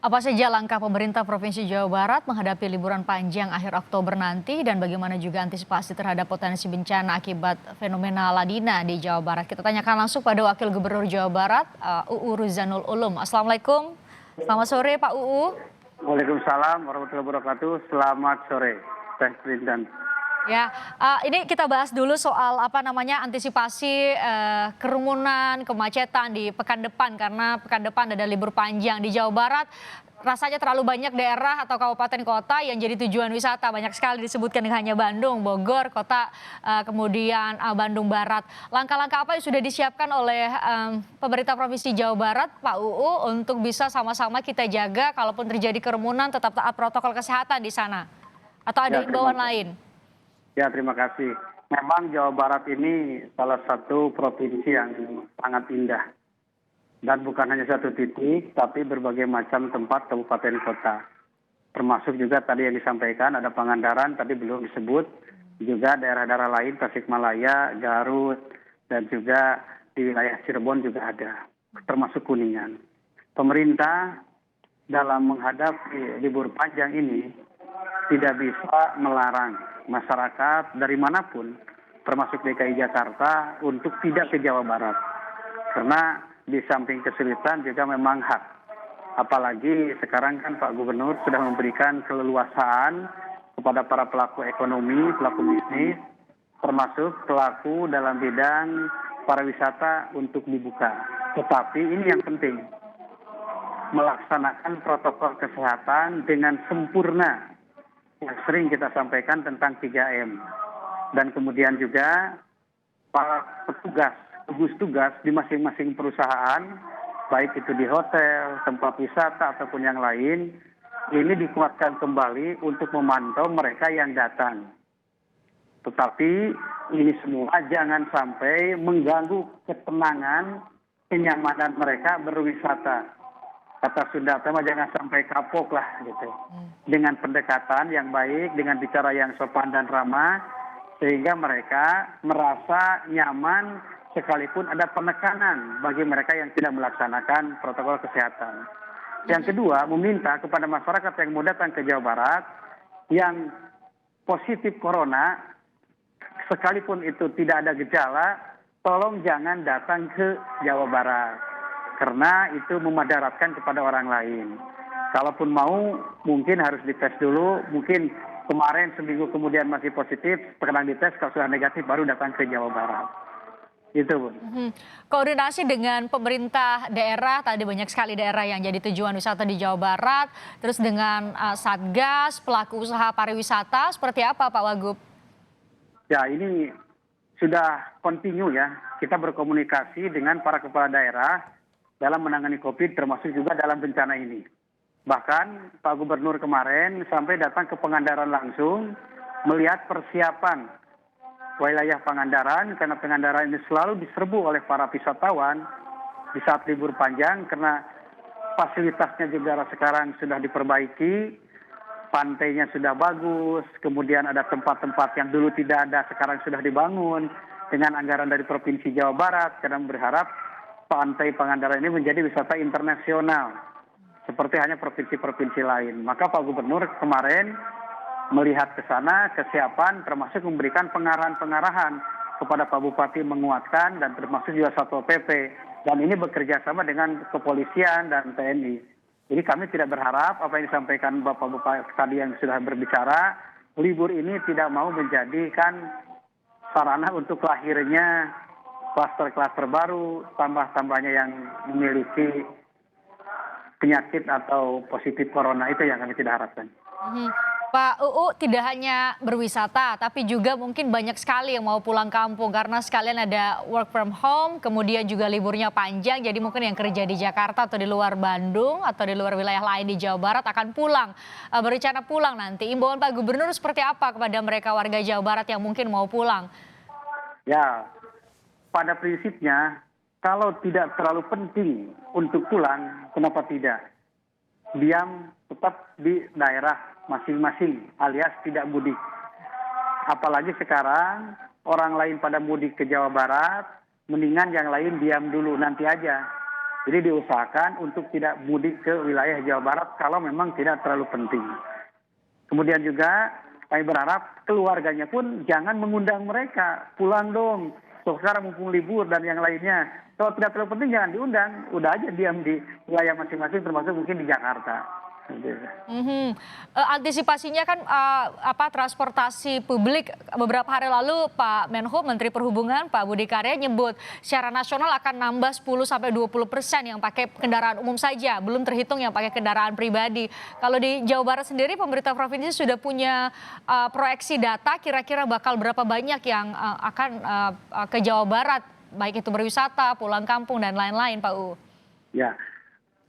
Apa saja langkah pemerintah Provinsi Jawa Barat menghadapi liburan panjang akhir Oktober nanti dan bagaimana juga antisipasi terhadap potensi bencana akibat fenomena La Nina di Jawa Barat? Kita tanyakan langsung pada Wakil Gubernur Jawa Barat, UU Ruzanul Ulum. Assalamualaikum, selamat sore Pak UU. Waalaikumsalam warahmatullahi wabarakatuh. Selamat sore, Teh Prindan. Ya, ini kita bahas dulu soal antisipasi kerumunan, kemacetan di pekan depan karena pekan depan ada libur panjang di Jawa Barat. Rasanya terlalu banyak daerah atau kabupaten kota yang jadi tujuan wisata. Banyak sekali disebutkan hanya Bandung, Bogor, kota kemudian Bandung Barat. Langkah-langkah apa yang sudah disiapkan oleh pemerintah Provinsi Jawa Barat, Pak UU, untuk bisa sama-sama kita jaga kalaupun terjadi kerumunan tetap taat protokol kesehatan di sana? Atau ada himbauan lain? Ya, terima kasih. Memang Jawa Barat ini salah satu provinsi yang sangat indah. Dan bukan hanya satu titik, tapi berbagai macam tempat kabupaten kota. Termasuk juga tadi yang disampaikan, ada Pangandaran, tadi belum disebut. Juga daerah-daerah lain, Tasikmalaya, Garut, dan juga di wilayah Cirebon juga ada. Termasuk Kuningan. Pemerintah dalam menghadapi libur panjang ini tidak bisa melarang masyarakat dari manapun, termasuk DKI Jakarta, untuk tidak ke Jawa Barat. Karena di samping kesulitan juga memang hak. Apalagi sekarang kan Pak Gubernur sudah memberikan keleluasaan kepada para pelaku ekonomi, pelaku bisnis, termasuk pelaku dalam bidang pariwisata untuk dibuka. Tetapi ini yang penting, melaksanakan protokol kesehatan dengan sempurna yang sering kita sampaikan tentang 3M. Dan kemudian juga para petugas, gugus tugas di masing-masing perusahaan, baik itu di hotel, tempat wisata ataupun yang lain, ini dikuatkan kembali untuk memantau mereka yang datang. Tetapi ini semua jangan sampai mengganggu ketenangan, kenyamanan mereka berwisata. Kata Sunda, jangan sampai kapok lah gitu. Dengan pendekatan yang baik, dengan bicara yang sopan dan ramah, sehingga mereka merasa nyaman sekalipun ada penekanan bagi mereka yang tidak melaksanakan protokol kesehatan. Yang kedua, meminta kepada masyarakat yang mau datang ke Jawa Barat yang positif corona, sekalipun itu tidak ada gejala, tolong jangan datang ke Jawa Barat. Karena itu memadaratkan kepada orang lain. Kalaupun mau, mungkin harus dites dulu. Mungkin kemarin seminggu kemudian masih positif, sekarang dites, kalau sudah negatif baru datang ke Jawa Barat. Itu, Bu. Koordinasi dengan pemerintah daerah, tadi banyak sekali daerah yang jadi tujuan wisata di Jawa Barat. Terus dengan Satgas, pelaku usaha pariwisata, seperti apa Pak Wagub? Ya, ini sudah kontinu ya. Kita berkomunikasi dengan para kepala daerah dalam menangani COVID, termasuk juga dalam bencana ini. Bahkan Pak Gubernur kemarin sampai datang ke Pangandaran langsung melihat persiapan wilayah Pangandaran, karena Pangandaran ini selalu diserbu oleh para wisatawan di saat libur panjang, karena fasilitasnya juga sekarang sudah diperbaiki, pantainya sudah bagus, kemudian ada tempat-tempat yang dulu tidak ada, sekarang sudah dibangun dengan anggaran dari Provinsi Jawa Barat, karena berharap pantai Pangandaran ini menjadi wisata internasional seperti hanya provinsi-provinsi lain. Maka Pak Gubernur kemarin melihat ke sana kesiapan, termasuk memberikan pengarahan-pengarahan kepada Pak Bupati menguatkan, dan termasuk juga Satpol PP, dan ini bekerja sama dengan kepolisian dan TNI. Jadi kami tidak berharap apa yang disampaikan Bapak Bupati tadi yang sudah berbicara, libur ini tidak mau menjadikan sarana untuk lahirnya klaster-klaster baru, tambah-tambahnya yang memiliki penyakit atau positif corona, itu yang kami tidak harapkan. Pak UU tidak hanya berwisata, tapi juga mungkin banyak sekali yang mau pulang kampung karena sekalian ada work from home, kemudian juga liburnya panjang, jadi mungkin yang kerja di Jakarta atau di luar Bandung atau di luar wilayah lain di Jawa Barat akan pulang, berencana pulang nanti. Imbauan Pak Gubernur seperti apa kepada mereka warga Jawa Barat yang mungkin mau pulang? Ya, pada prinsipnya, kalau tidak terlalu penting untuk pulang, kenapa tidak? Diam tetap di daerah masing-masing alias tidak mudik. Apalagi sekarang orang lain pada mudik ke Jawa Barat, mendingan yang lain diam dulu, nanti aja. Jadi diusahakan untuk tidak mudik ke wilayah Jawa Barat kalau memang tidak terlalu penting. Kemudian juga kami berharap keluarganya pun jangan mengundang mereka. Pulang dong, so, sekarang mumpung libur dan yang lainnya. Kalau tidak terlalu penting jangan diundang. Udah aja diam di wilayah masing-masing termasuk mungkin di Jakarta. Mhm. Antisipasinya kan transportasi publik beberapa hari lalu Pak Menhub Menteri Perhubungan Pak Budi Karya nyebut secara nasional akan nambah 10-20% yang pakai kendaraan umum saja, belum terhitung yang pakai kendaraan pribadi. Kalau di Jawa Barat sendiri pemerintah provinsi sudah punya proyeksi data kira-kira bakal berapa banyak yang akan ke Jawa Barat, baik itu berwisata, pulang kampung dan lain-lain, Pak UU. Ya,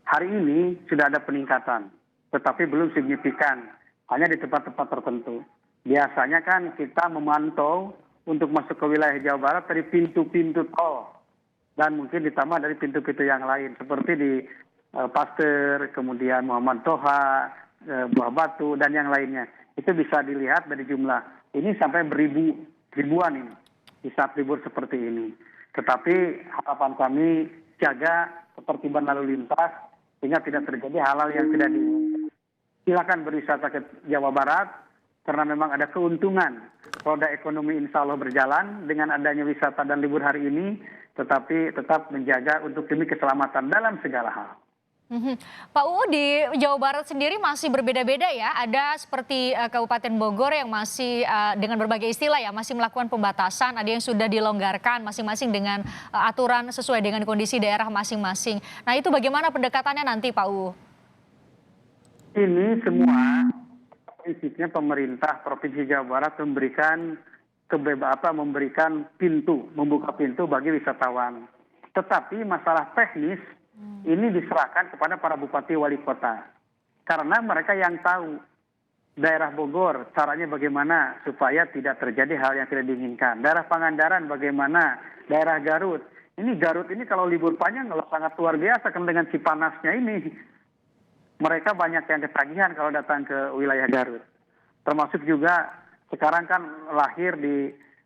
hari ini sudah ada peningkatan, tetapi belum signifikan, hanya di tempat-tempat tertentu. Biasanya kan kita memantau untuk masuk ke wilayah Jawa Barat dari pintu-pintu tol, dan mungkin ditambah dari pintu-pintu yang lain, seperti di Pasteur, kemudian Muhammad Toha, Buah Batu, dan yang lainnya. Itu bisa dilihat dari jumlah. Ini sampai ribuan ini, di saat libur seperti ini. Tetapi harapan kami jaga ketertiban lalu lintas, sehingga tidak terjadi hal-hal yang tidak diinginkan. Silakan berwisata ke Jawa Barat, karena memang ada keuntungan. Roda ekonomi insya Allah berjalan dengan adanya wisata dan libur hari ini, tetapi tetap menjaga untuk demi keselamatan dalam segala hal. Pak UU di Jawa Barat sendiri masih berbeda-beda ya. Ada seperti Kabupaten Bogor yang masih dengan berbagai istilah ya masih melakukan pembatasan. Ada yang sudah dilonggarkan masing-masing dengan aturan sesuai dengan kondisi daerah masing-masing. Nah itu bagaimana pendekatannya nanti Pak UU? Ini semua prinsipnya pemerintah Provinsi Jawa Barat memberikan memberikan pintu, membuka pintu bagi wisatawan. Tetapi masalah teknis ini diserahkan kepada para bupati wali kota. Karena mereka yang tahu daerah Bogor caranya bagaimana supaya tidak terjadi hal yang tidak diinginkan. Daerah Pangandaran bagaimana, daerah Garut. Ini Garut ini kalau libur panjang sangat luar biasa kan dengan si panasnya ini. Mereka banyak yang ketagihan kalau datang ke wilayah Garut. Termasuk juga sekarang kan lahir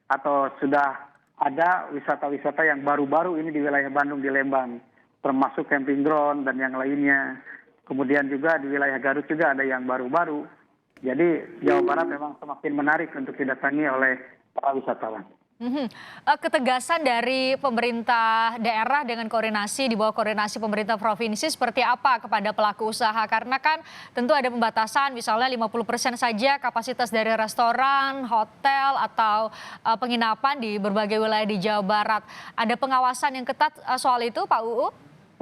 atau sudah ada wisata-wisata yang baru-baru ini di wilayah Bandung, di Lembang. Termasuk camping ground dan yang lainnya. Kemudian juga di wilayah Garut juga ada yang baru-baru. Jadi Jawa Barat memang semakin menarik untuk didatangi oleh para wisatawan. Ketegasan dari pemerintah daerah dengan koordinasi di bawah koordinasi pemerintah provinsi seperti apa kepada pelaku usaha? Karena kan tentu ada pembatasan misalnya 50% saja kapasitas dari restoran, hotel atau penginapan di berbagai wilayah di Jawa Barat. Ada pengawasan yang ketat soal itu Pak UU?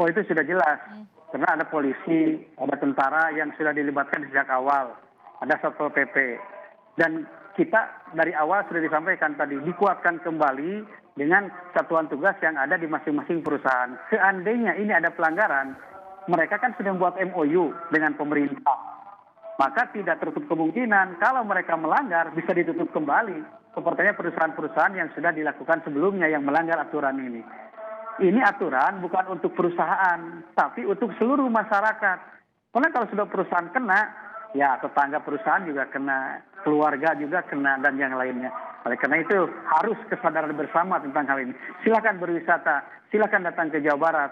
Oh itu sudah jelas. Karena ada polisi, ada tentara yang sudah dilibatkan sejak awal. Ada Satpol PP. Dan kita dari awal sudah disampaikan tadi, dikuatkan kembali dengan satuan tugas yang ada di masing-masing perusahaan. Seandainya ini ada pelanggaran, mereka kan sudah membuat MOU dengan pemerintah. Maka tidak tertutup kemungkinan kalau mereka melanggar bisa ditutup kembali. Sepertinya perusahaan-perusahaan yang sudah dilakukan sebelumnya yang melanggar aturan ini. Ini aturan bukan untuk perusahaan, tapi untuk seluruh masyarakat. Karena kalau sudah perusahaan kena, ya tetangga perusahaan juga kena, keluarga juga kena, dan yang lainnya. Oleh karena itu harus kesadaran bersama tentang hal ini. Silakan berwisata, silakan datang ke Jawa Barat,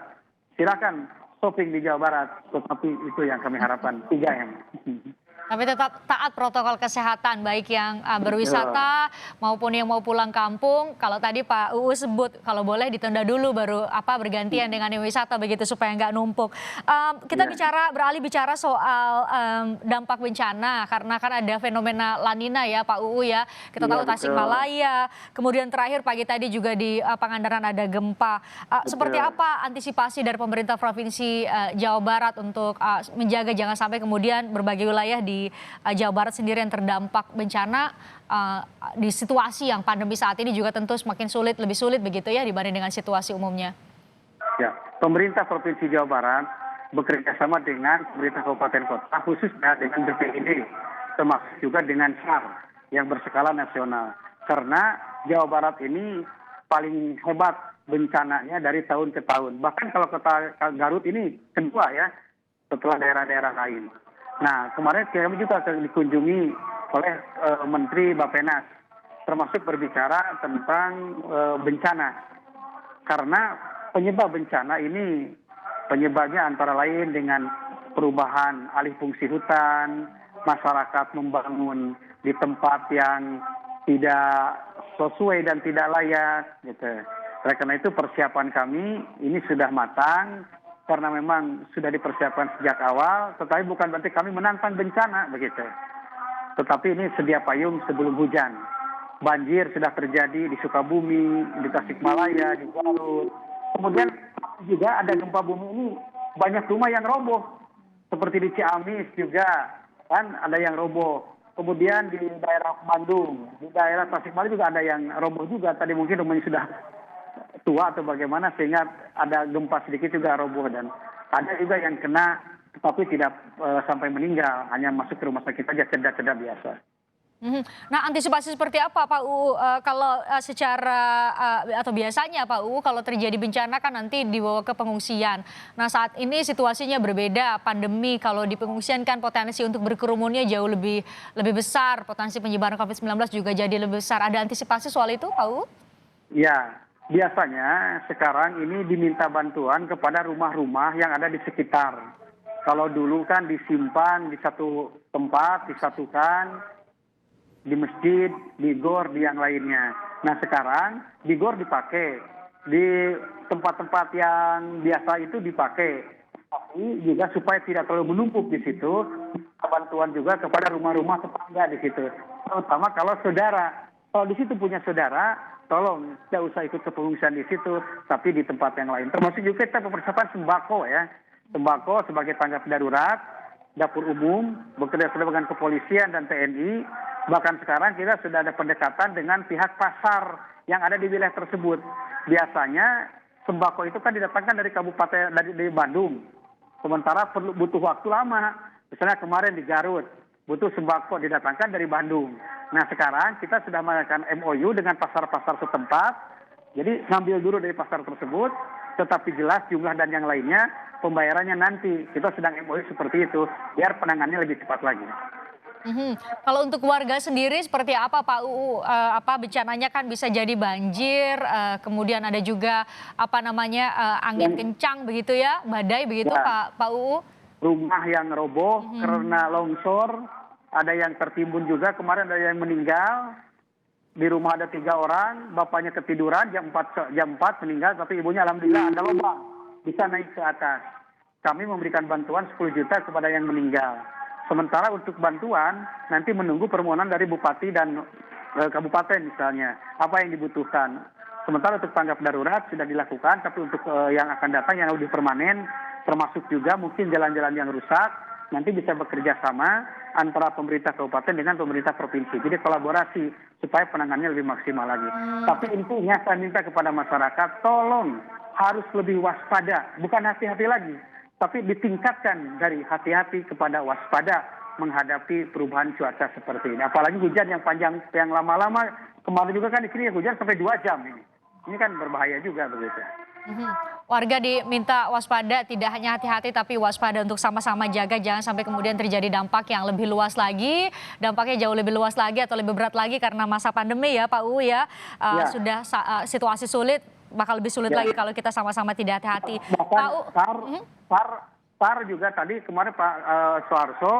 silakan shopping di Jawa Barat. Tetapi itu yang kami harapkan, 3M. Tapi tetap taat protokol kesehatan, baik yang berwisata maupun yang mau pulang kampung. Kalau tadi Pak UU sebut, kalau boleh ditunda dulu baru bergantian dengan yang wisata begitu supaya nggak numpuk. Kita beralih bicara soal dampak bencana, karena kan ada fenomena La Nina ya Pak UU ya. Kita tahu Tasikmalaya, kemudian terakhir pagi tadi juga di Pangandaran ada gempa. Seperti apa antisipasi dari pemerintah Provinsi Jawa Barat untuk menjaga jangan sampai kemudian berbagai wilayah di Jawa Barat sendiri yang terdampak bencana di situasi yang pandemi saat ini juga tentu semakin sulit, lebih sulit begitu ya dibanding dengan situasi umumnya. Ya, pemerintah Provinsi Jawa Barat bekerja sama dengan pemerintah kabupaten kota, khususnya dengan BPID, termasuk juga dengan SAR yang berskala nasional. Karena Jawa Barat ini paling hebat bencananya dari tahun ke tahun. Bahkan kalau kota Garut ini kedua ya, setelah daerah-daerah lain. Nah, kemarin kami juga dikunjungi oleh Menteri Bappenas, termasuk berbicara tentang bencana. Karena penyebab bencana ini Penyebabnya antara lain dengan perubahan alih fungsi hutan, masyarakat membangun di tempat yang tidak sesuai dan tidak layak gitu. Oleh karena itu persiapan kami ini sudah matang karena memang sudah dipersiapkan sejak awal, tetapi bukan berarti kami menantang bencana begitu. Tetapi ini sedia payung sebelum hujan. Banjir sudah terjadi di Sukabumi, di Tasikmalaya, di Garut. Kemudian juga ada gempa bumi ini banyak rumah yang roboh. Seperti di Ciamis juga kan ada yang roboh. Kemudian di daerah Bandung, di daerah Tasikmalaya juga ada yang roboh juga. Tadi mungkin rumahnya sudah tua atau bagaimana sehingga ada gempa sedikit juga roboh, dan ada juga yang kena tetapi tidak sampai meninggal, hanya masuk ke rumah sakit saja cedera-cedera biasa. Nah, antisipasi seperti apa Pak UU kalau secara atau biasanya Pak UU kalau terjadi bencana kan nanti dibawa ke pengungsian. Nah, saat ini situasinya berbeda, pandemi. Kalau di pengungsian kan potensi untuk berkerumunnya jauh lebih besar, potensi penyebaran COVID-19 juga jadi lebih besar. Ada antisipasi soal itu Pak UU? Ya, biasanya sekarang ini diminta bantuan kepada rumah-rumah yang ada di sekitar. Kalau dulu kan disimpan di satu tempat, disatukan di masjid, di gor, di yang lainnya. Nah sekarang di gor dipakai, di tempat-tempat yang biasa itu dipakai. Tapi juga supaya tidak terlalu menumpuk di situ, bantuan juga kepada rumah-rumah tetangga di situ. Terutama kalau saudara, kalau di situ punya saudara, tolong tidak usah ikut ke pengungsian di situ, tapi di tempat yang lain. Termasuk juga kita mempersiapkan sembako ya, sembako sebagai tanggap darurat, dapur umum, bekerjasama dengan kepolisian dan TNI. Bahkan sekarang kita sudah ada pendekatan dengan pihak pasar yang ada di wilayah tersebut. Biasanya sembako itu kan didatangkan dari kabupaten dari Bandung. Sementara butuh waktu lama. Misalnya kemarin di Garut, butuh sembako didatangkan dari Bandung. Nah sekarang kita sudah melakukan MOU dengan pasar-pasar setempat. Jadi ngambil dulu dari pasar tersebut, tetapi jelas jumlah dan yang lainnya pembayarannya nanti. Kita sedang MOU seperti itu, biar penanganannya lebih cepat lagi. Kalau untuk warga sendiri seperti apa Pak UU? Bencananya kan bisa jadi banjir, kemudian ada juga angin kencang begitu ya, badai begitu Ya. Pak UU? Rumah yang roboh karena longsor, ada yang tertimbun juga, kemarin ada yang meninggal. Di rumah ada 3 orang, bapaknya ketiduran jam 4 meninggal, tapi ibunya alhamdulillah ada lubang, bisa naik ke atas. Kami memberikan bantuan 10 juta kepada yang meninggal. Sementara untuk bantuan nanti menunggu permohonan dari bupati dan kabupaten misalnya, apa yang dibutuhkan. Sementara untuk tanggap darurat sudah dilakukan, tapi untuk yang akan datang yang lebih permanen, termasuk juga mungkin jalan-jalan yang rusak, nanti bisa bekerja sama antara pemerintah kabupaten dengan pemerintah provinsi. Jadi kolaborasi supaya penanganannya lebih maksimal lagi. Tapi intinya saya minta kepada masyarakat, tolong harus lebih waspada, bukan hati-hati lagi, tapi ditingkatkan dari hati-hati kepada waspada menghadapi perubahan cuaca seperti ini. Apalagi hujan yang panjang, yang lama-lama, kemarin juga kan di sini hujan sampai 2 jam ini. Ini kan berbahaya juga begitu. Warga diminta waspada, tidak hanya hati-hati tapi waspada untuk sama-sama jaga jangan sampai kemudian terjadi dampak yang lebih luas lagi, dampaknya jauh lebih luas lagi atau lebih berat lagi karena masa pandemi ya Pak UU ya. Sudah situasi sulit, bakal lebih sulit lagi kalau kita sama-sama tidak hati-hati. Bahkan SAR juga tadi kemarin Pak Soeharto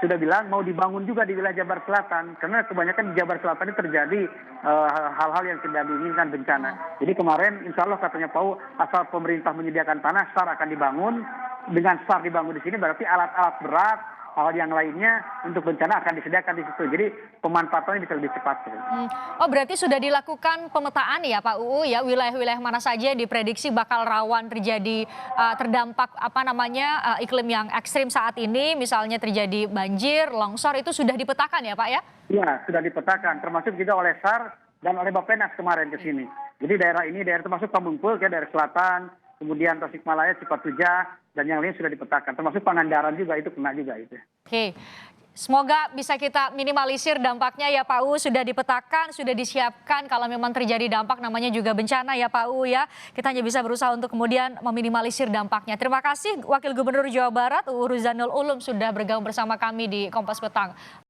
sudah bilang mau dibangun juga di wilayah Jabar Selatan, karena kebanyakan di Jabar Selatan ini terjadi hal-hal yang tidak diinginkan bencana. Jadi kemarin insya Allah katanya Pak, asal pemerintah menyediakan tanah, SAR akan dibangun. Dengan SAR dibangun di sini berarti alat-alat berat, hal yang lainnya untuk bencana akan disediakan di situ. Jadi pemanfaatannya bisa lebih cepat. Oh berarti sudah dilakukan pemetaan ya Pak UU ya, wilayah-wilayah mana saja diprediksi bakal rawan terjadi terdampak iklim yang ekstrim saat ini, misalnya terjadi banjir, longsor, itu sudah dipetakan ya Pak ya? Ya sudah dipetakan, termasuk juga oleh SAR dan oleh Bappenas kemarin ke sini. Jadi daerah ini termasuk Pamengpeuk ya, daerah selatan, kemudian Tasikmalaya, Cipatujah, dan yang lain sudah dipetakan. Termasuk Pangandaran juga itu kena juga itu. Oke. Semoga bisa kita minimalisir dampaknya ya Pak UU, sudah dipetakan, sudah disiapkan kalau memang terjadi dampak namanya juga bencana ya Pak UU ya. Kita hanya bisa berusaha untuk kemudian meminimalisir dampaknya. Terima kasih Wakil Gubernur Jawa Barat UU Ruzanul Ulum sudah bergabung bersama kami di Kompas Petang.